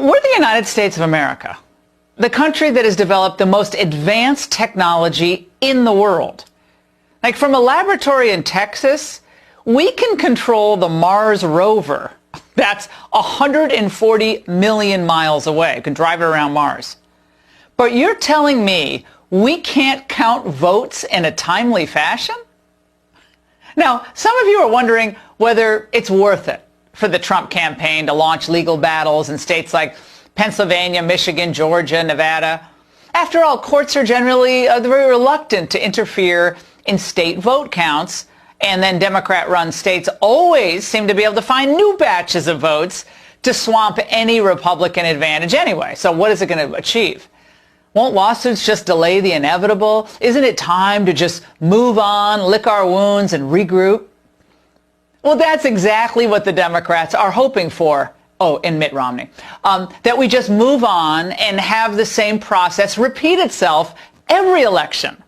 We're the United States of America, the country that has developed the most advanced technology in the world. Like from a laboratory in Texas, we can control the Mars rover. That's 140 million miles away. We can drive it around Mars. But you're telling me we can't count votes in a timely fashion? Now, some of you are wondering whether it's worth it for the Trump campaign to launch legal battles in states like Pennsylvania, Michigan, Georgia, Nevada. After all, courts are generally very reluctant to interfere in state vote counts, and then Democrat-run states always seem to be able to find new batches of votes to swamp any Republican advantage anyway. So what is it going to achieve? Won't lawsuits just delay the inevitable? Isn't it time to just move on, lick our wounds, and regroup? Well, that's exactly what the Democrats are hoping for. Oh, and Mitt Romney. That we just move on and have the same process repeat itself every election.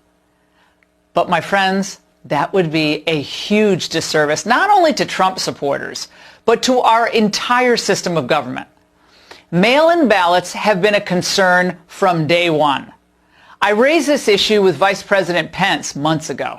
But my friends, that would be a huge disservice, not only to Trump supporters, but to our entire system of government. Mail-in ballots have been a concern from day one. I raised this issue with Vice President Pence months ago.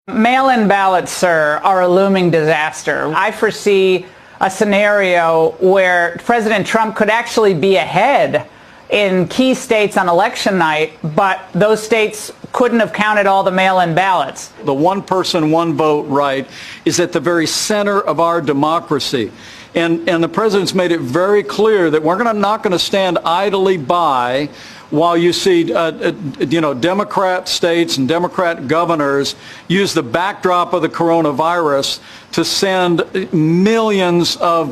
Mail-in ballots, sir, are a looming disaster. I foresee a scenario where President Trump could actually be ahead in key states on election night, but those states couldn't have counted all the mail-in ballots. The one person, one vote right is at the very center of our democracy. And the president's made it very clear that we're not going to stand idly by while you see, Democrat states and Democrat governors use the backdrop of the coronavirus to send millions of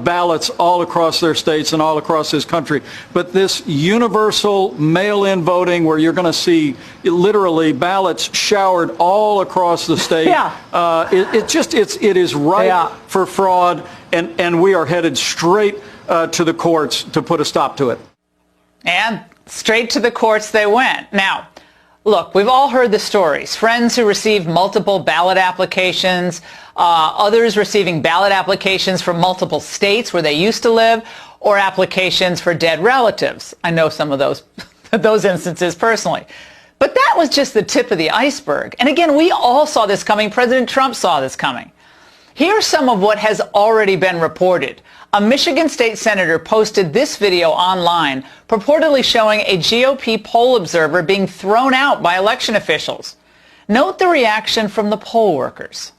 ballots all across their states and all across this country. But this universal mail-in voting where you're going to see literally ballots showered all across the state, it is ripe for fraud, and we are headed straight to the courts to put a stop to it. And straight to the courts they went. Now, look, we've all heard the stories. Friends who received multiple ballot applications, others receiving ballot applications from multiple states where they used to live, or applications for dead relatives. I know some of those, those instances personally. But that was just the tip of the iceberg. And again, we all saw this coming. President Trump saw this coming. Here's some of what has already been reported. A Michigan state senator posted this video online, purportedly showing a GOP poll observer being thrown out by election officials. Note the reaction from the poll workers.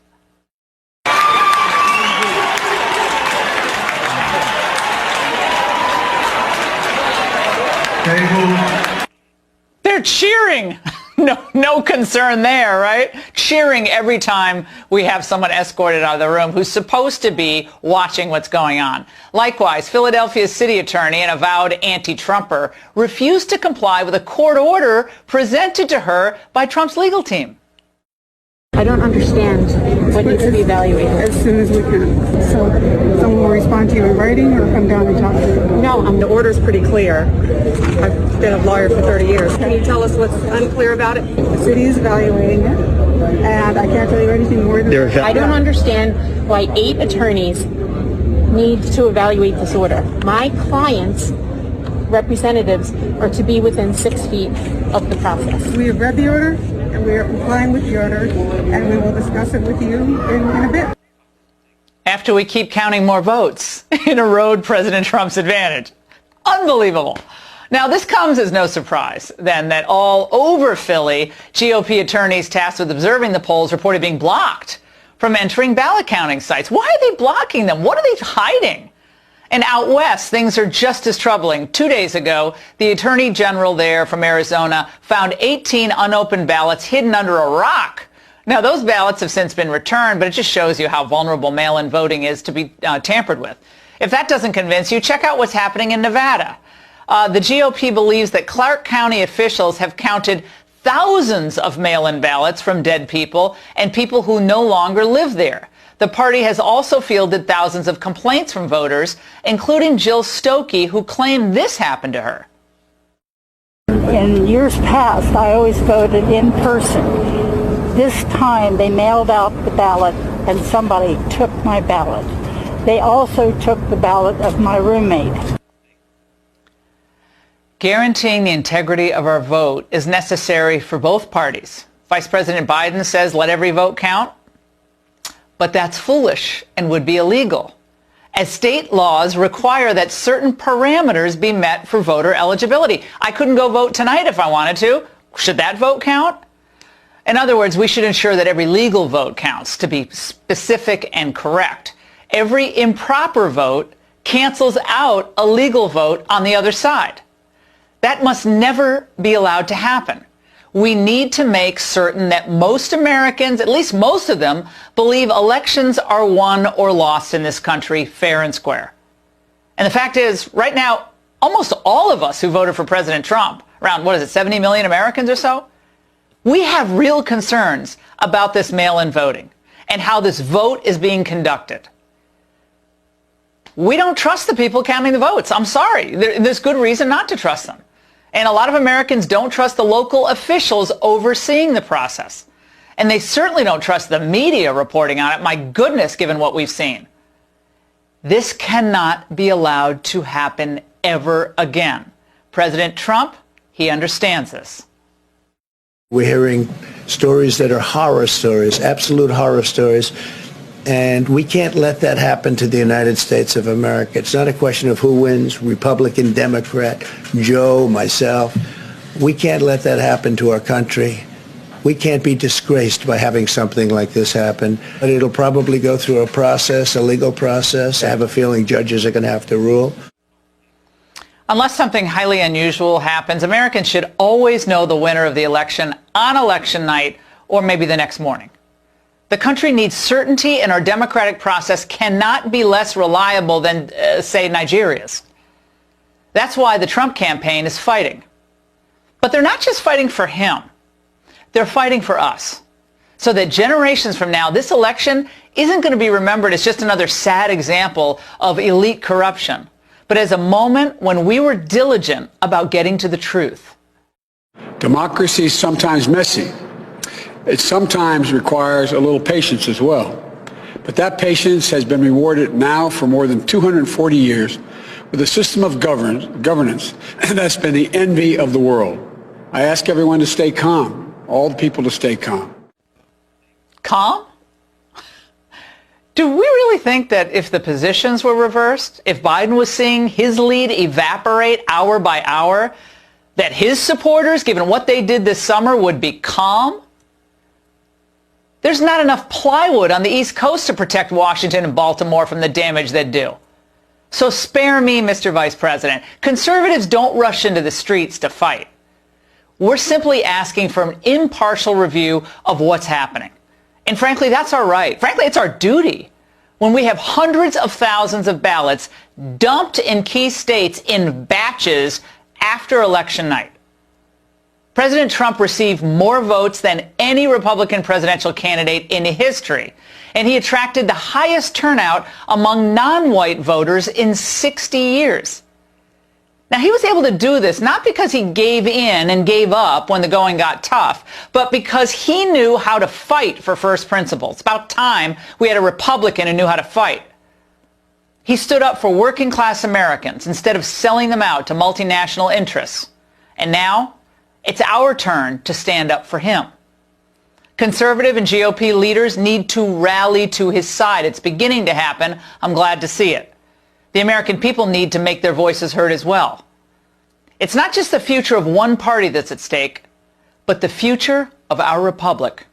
They're cheering. No concern there, right? Cheering every time we have someone escorted out of the room who's supposed to be watching what's going on. Likewise, Philadelphia's city attorney, an avowed anti-Trumper, refused to comply with a court order presented to her by Trump's legal team. I don't understand what needs to be evaluated. As soon as we can. So someone will respond to you in writing or come down and talk to you? No, the order's pretty clear. I've been a lawyer for 30 years. Can you tell us what's unclear about it? The city is evaluating it, and I can't tell you anything more than that. I don't understand why 8 attorneys need to evaluate this order. My clients' representatives are to be within 6 feet of the process. We have read the order, and we are complying with the order, and we will discuss it with you in a bit. After we keep counting more votes and erode President Trump's advantage. Unbelievable. Now, this comes as no surprise, then, that all over Philly, GOP attorneys tasked with observing the polls reported being blocked from entering ballot counting sites. Why are they blocking them? What are they hiding? And out west, things are just as troubling. 2 days ago, the attorney general there from Arizona found 18 unopened ballots hidden under a rock. Now, those ballots have since been returned, but it just shows you how vulnerable mail-in voting is to be tampered with. If that doesn't convince you, check out what's happening in Nevada. The GOP believes that Clark County officials have counted thousands of mail-in ballots from dead people and people who no longer live there. The party has also fielded thousands of complaints from voters, including Jill Stokey, who claimed this happened to her. In years past, I always voted in person. This time, they mailed out the ballot, and somebody took my ballot. They also took the ballot of my roommate. Guaranteeing the integrity of our vote is necessary for both parties. Vice President Biden says let every vote count, but that's foolish and would be illegal, as state laws require that certain parameters be met for voter eligibility. I couldn't go vote tonight if I wanted to. Should that vote count? In other words, we should ensure that every legal vote counts, to be specific and correct. Every improper vote cancels out a legal vote on the other side. That must never be allowed to happen. We need to make certain that most Americans, at least most of them, believe elections are won or lost in this country fair and square. And the fact is, right now, almost all of us who voted for President Trump, around, 70 million Americans or so, we have real concerns about this mail-in voting and how this vote is being conducted. We don't trust the people counting the votes. I'm sorry. There's good reason not to trust them. And a lot of Americans don't trust the local officials overseeing the process. And they certainly don't trust the media reporting on it. My goodness, given what we've seen. This cannot be allowed to happen ever again. President Trump, he understands this. We're hearing stories that are horror stories, absolute horror stories. And we can't let that happen to the United States of America. It's not a question of who wins, Republican, Democrat, Joe, myself. We can't let that happen to our country. We can't be disgraced by having something like this happen. But it'll probably go through a process, a legal process. I have a feeling judges are going to have to rule. Unless something highly unusual happens, Americans should always know the winner of the election on election night or maybe the next morning. The country needs certainty, and our democratic process cannot be less reliable than, say, Nigeria's. That's why the Trump campaign is fighting. But they're not just fighting for him. They're fighting for us, so that generations from now, this election isn't going to be remembered as just another sad example of elite corruption, but as a moment when we were diligent about getting to the truth. Democracy is sometimes messy. It sometimes requires a little patience as well. But that patience has been rewarded now for more than 240 years with a system of governance that's been the envy of the world. I ask everyone to stay calm, all the people to stay calm. Calm? Do we really think that if the positions were reversed, if Biden was seeing his lead evaporate hour by hour, that his supporters, given what they did this summer, would be calm? There's not enough plywood on the East Coast to protect Washington and Baltimore from the damage they'd do. So spare me, Mr. Vice President. Conservatives don't rush into the streets to fight. We're simply asking for an impartial review of what's happening. And frankly, that's our right. Frankly, it's our duty. When we have hundreds of thousands of ballots dumped in key states in batches after election night. President Trump received more votes than any Republican presidential candidate in history, and he attracted the highest turnout among non-white voters in 60 years. Now, he was able to do this not because he gave in and gave up when the going got tough, but because he knew how to fight for first principles. It's about time we had a Republican who knew how to fight. He stood up for working-class Americans instead of selling them out to multinational interests. And now, it's our turn to stand up for him. Conservative and GOP leaders need to rally to his side. It's beginning to happen. I'm glad to see it. The American people need to make their voices heard as well. It's not just the future of one party that's at stake, but the future of our republic.